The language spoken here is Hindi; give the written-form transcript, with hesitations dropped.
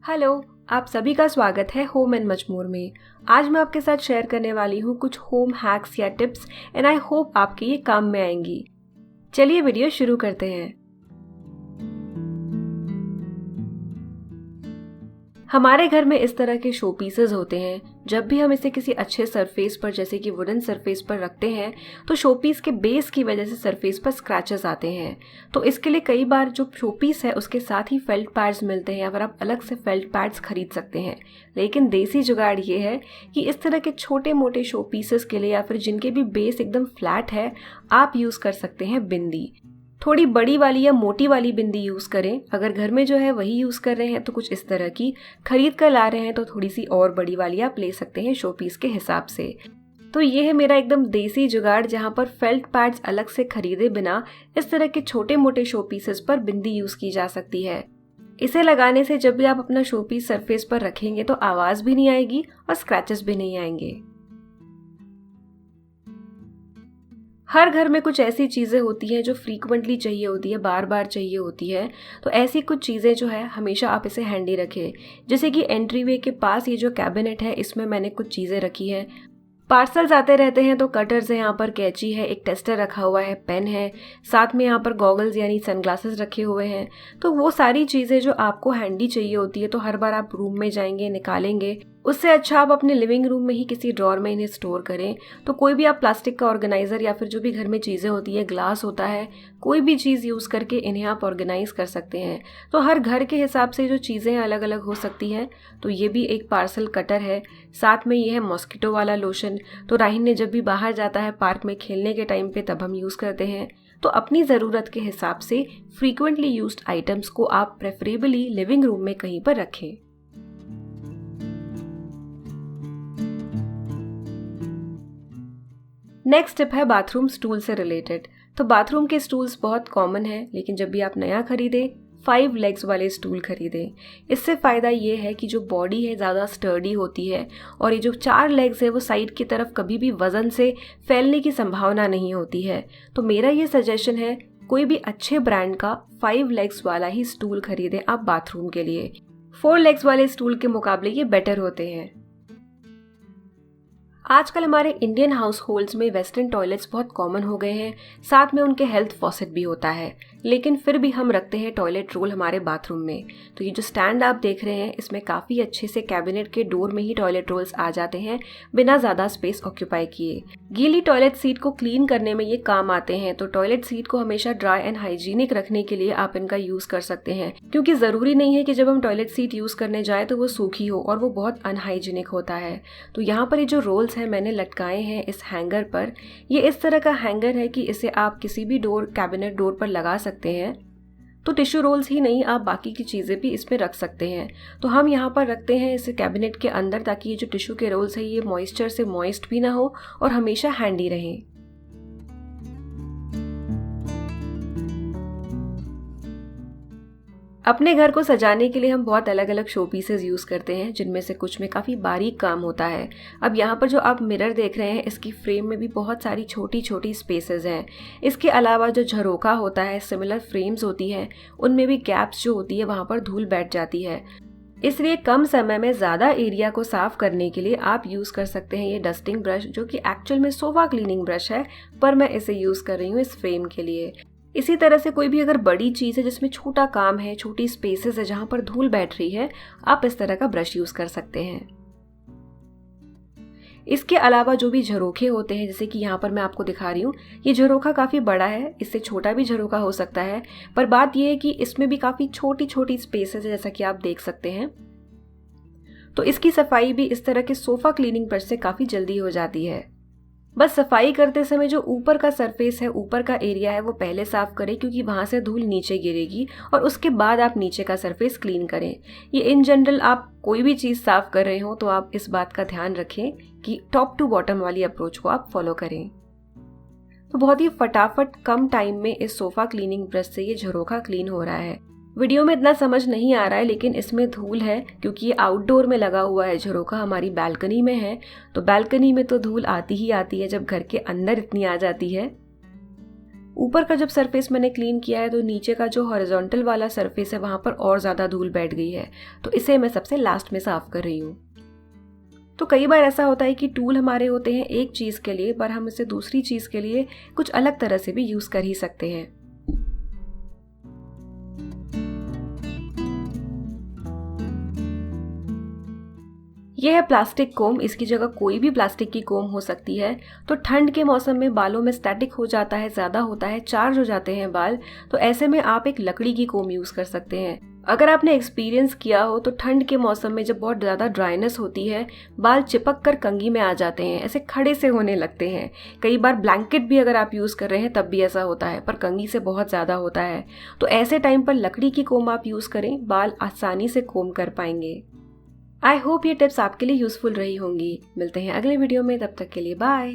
हेलो। आप सभी का स्वागत है होम एंड मच मोर में। आज मैं आपके साथ शेयर करने वाली हूँ कुछ होम हैक्स या टिप्स एंड आई होप आपके ये काम में आएंगी। चलिए वीडियो शुरू करते हैं। हमारे घर में इस तरह के शो पीसेस होते हैं। जब भी हम इसे किसी अच्छे सरफेस पर जैसे कि वुडन सरफेस पर रखते हैं तो शो पीस के बेस की वजह से सरफेस पर स्क्रैचेस आते हैं। तो इसके लिए कई बार जो शो पीस है उसके साथ ही फेल्ट पैड्स मिलते हैं या फिर आप अलग से फेल्ट पैड्स खरीद सकते हैं। लेकिन देसी जुगाड़ ये है कि इस तरह के छोटे मोटे शो पीसेस के लिए या फिर जिनके भी बेस एकदम फ्लैट है आप यूज़ कर सकते हैं बिंदी। थोड़ी बड़ी वाली या मोटी वाली बिंदी यूज़ करें। अगर घर में जो है वही यूज़ कर रहे हैं तो कुछ इस तरह की, खरीद कर ला रहे हैं तो थोड़ी सी और बड़ी वाली आप ले सकते हैं शो पीस के हिसाब से। तो ये है मेरा एकदम देसी जुगाड़ जहाँ पर फेल्ट पैड्स अलग से खरीदे बिना इस तरह के छोटे मोटे शो पीसेस पर बिंदी यूज़ की जा सकती है। इसे लगाने से जब भी आप अपना शो पीस सरफेस पर रखेंगे तो आवाज़ भी नहीं आएगी और स्क्रैचेस भी नहीं आएंगे। हर घर में कुछ ऐसी चीज़ें होती हैं जो फ्रीक्वेंटली चाहिए होती है, बार बार चाहिए होती है। तो ऐसी कुछ चीज़ें जो है हमेशा आप इसे हैंडी रखें। जैसे कि एंट्री वे के पास ये जो कैबिनेट है इसमें मैंने कुछ चीज़ें रखी है। पार्सल्स आते रहते हैं तो कटर्स है, यहाँ पर कैंची है, एक टेस्टर रखा हुआ है, पेन है, साथ में यहाँ पर गॉगल्स यानी सनग्लासेस रखे हुए हैं। तो वो सारी चीज़ें जो आपको हैंडी चाहिए होती है तो हर बार आप रूम में जाएंगे निकालेंगे, उससे अच्छा आप अपने लिविंग रूम में ही किसी ड्रॉर में इन्हें स्टोर करें। तो कोई भी आप प्लास्टिक का ऑर्गेनाइजर या फिर जो भी घर में चीज़ें होती है, ग्लास होता है, कोई भी चीज़ यूज़ करके इन्हें आप ऑर्गेनाइज कर सकते हैं। तो हर घर के हिसाब से जो चीज़ें अलग अलग हो सकती हैं। तो ये भी एक पार्सल कटर है, साथ में ये है मॉस्किटो वाला लोशन। तो राहिन ने जब भी बाहर जाता है पार्क में खेलने के टाइम पे तब हम यूज़ करते हैं। तो अपनी ज़रूरत के हिसाब से फ्रीक्वेंटली यूज्ड आइटम्स को आप प्रेफरेबली लिविंग रूम में कहीं पर रखें। नेक्स्ट टिप है बाथरूम स्टूल से रिलेटेड। तो बाथरूम के स्टूल्स बहुत कॉमन है, लेकिन जब भी आप नया खरीदें 5 लेग्स वाले स्टूल खरीदें। इससे फ़ायदा ये है कि जो बॉडी है ज़्यादा स्टर्डी होती है और ये जो 4 लेग्स है वो साइड की तरफ कभी भी वज़न से फैलने की संभावना नहीं होती है। तो मेरा ये सजेशन है कोई भी अच्छे ब्रांड का 5 लेग्स वाला ही स्टूल खरीदें आप बाथरूम के लिए। 4 लेग्स वाले स्टूल के मुकाबले ये बेटर होते हैं। आजकल हमारे इंडियन हाउस होल्ड्स में वेस्टर्न टॉयलेट्स बहुत कॉमन हो गए हैं, साथ में उनके हेल्थ फॉसेट भी होता है, लेकिन फिर भी हम रखते हैं टॉयलेट रोल हमारे बाथरूम में। तो ये जो स्टैंड आप देख रहे हैं इसमें काफ़ी अच्छे से कैबिनेट के डोर में ही टॉयलेट रोल्स आ जाते हैं बिना ज़्यादा स्पेस ऑक्यूपाई किए। गीली टॉयलेट सीट को क्लीन करने में ये काम आते हैं। तो टॉयलेट सीट को हमेशा ड्राई एंड हाइजीनिक रखने के लिए आप इनका यूज़ कर सकते हैं, क्योंकि ज़रूरी नहीं है कि जब हम टॉयलेट सीट यूज़ करने जाए तो वो सूखी हो और वो बहुत अनहाइजीनिक होता है। तो यहाँ पर ये जो रोल्स हैं मैंने लटकाए हैं इस हैंगर पर। ये इस तरह का हैंगर है कि इसे आप किसी भी डोर कैबिनेट डोर पर लगा सकते हैं। तो टिश्यू रोल्स ही नहीं, आप बाकी की चीज़ें भी इसमें रख सकते हैं। तो हम यहाँ पर रखते हैं इसे कैबिनेट के अंदर, ताकि ये जो टिश्यू के रोल्स है ये मॉइस्चर से मॉइस्ट भी ना हो और हमेशा हैंडी रहें। अपने घर को सजाने के लिए हम बहुत अलग अलग शो पीसेस यूज़ करते हैं, जिनमें से कुछ में काफ़ी बारीक काम होता है। अब यहाँ पर जो आप मिरर देख रहे हैं इसकी फ्रेम में भी बहुत सारी छोटी छोटी स्पेसेस हैं। इसके अलावा जो झरोखा होता है, सिमिलर फ्रेम्स होती हैं, उनमें भी गैप्स जो होती है वहाँ पर धूल बैठ जाती है। इसलिए कम समय में ज़्यादा एरिया को साफ करने के लिए आप यूज़ कर सकते हैं ये डस्टिंग ब्रश, जो कि एक्चुअल में सोफा क्लीनिंग ब्रश है, पर मैं इसे यूज़ कर रही हूँ इस फ्रेम के लिए। इसी तरह से कोई भी अगर बड़ी चीज़ है जिसमें छोटा काम है, छोटी स्पेसेस है जहाँ पर धूल बैठ रही है, आप इस तरह का ब्रश यूज़ कर सकते हैं। इसके अलावा जो भी झरोखे होते हैं, जैसे कि यहाँ पर मैं आपको दिखा रही हूँ, ये झरोखा काफ़ी बड़ा है, इससे छोटा भी झरोखा हो सकता है, पर बात यह है कि इसमें भी काफ़ी छोटी छोटी स्पेसेस है जैसा कि आप देख सकते हैं। तो इसकी सफाई भी इस तरह के सोफ़ा क्लीनिंग ब्रश से काफ़ी जल्दी हो जाती है। बस सफाई करते समय जो ऊपर का सरफेस है, ऊपर का एरिया है, वो पहले साफ करें, क्योंकि वहाँ से धूल नीचे गिरेगी, और उसके बाद आप नीचे का सरफेस क्लीन करें। ये इन जनरल आप कोई भी चीज़ साफ कर रहे हो तो आप इस बात का ध्यान रखें कि टॉप टू बॉटम वाली अप्रोच को आप फॉलो करें। तो बहुत ही फटाफट कम टाइम में इस सोफ़ा क्लीनिंग ब्रश से ये झरोखा क्लीन हो रहा है। वीडियो में इतना समझ नहीं आ रहा है, लेकिन इसमें धूल है क्योंकि ये आउटडोर में लगा हुआ है, झरोखा हमारी बालकनी में है। तो बालकनी में तो धूल आती ही आती है जब घर के अंदर इतनी आ जाती है। ऊपर का जब सरफेस मैंने क्लीन किया है तो नीचे का जो हॉरिजॉन्टल वाला सरफेस है वहाँ पर और ज़्यादा धूल बैठ गई है, तो इसे मैं सबसे लास्ट में साफ़ कर रही हूँ। तो कई बार ऐसा होता है कि टूल हमारे होते हैं एक चीज़ के लिए, पर हम इसे दूसरी चीज़ के लिए कुछ अलग तरह से भी यूज़ कर ही सकते हैं। यह है प्लास्टिक कोम। इसकी जगह कोई भी प्लास्टिक की कोम हो सकती है। तो ठंड के मौसम में बालों में स्टैटिक हो जाता है, ज़्यादा होता है, चार्ज हो जाते हैं बाल, तो ऐसे में आप एक लकड़ी की कोम यूज़ कर सकते हैं। अगर आपने एक्सपीरियंस किया हो तो ठंड के मौसम में जब बहुत ज़्यादा ड्राइनेस होती है, बाल चिपक कर कंघी में आ जाते हैं, ऐसे खड़े से होने लगते हैं। कई बार ब्लैंकेट भी अगर आप यूज़ कर रहे हैं तब भी ऐसा होता है, पर कंघी से बहुत ज़्यादा होता है। तो ऐसे टाइम पर लकड़ी की कोम आप यूज़ करें, बाल आसानी से कोम कर पाएंगे। आई होप ये टिप्स आपके लिए यूज़फुल रही होंगी। मिलते हैं अगले वीडियो में, तब तक के लिए बाय।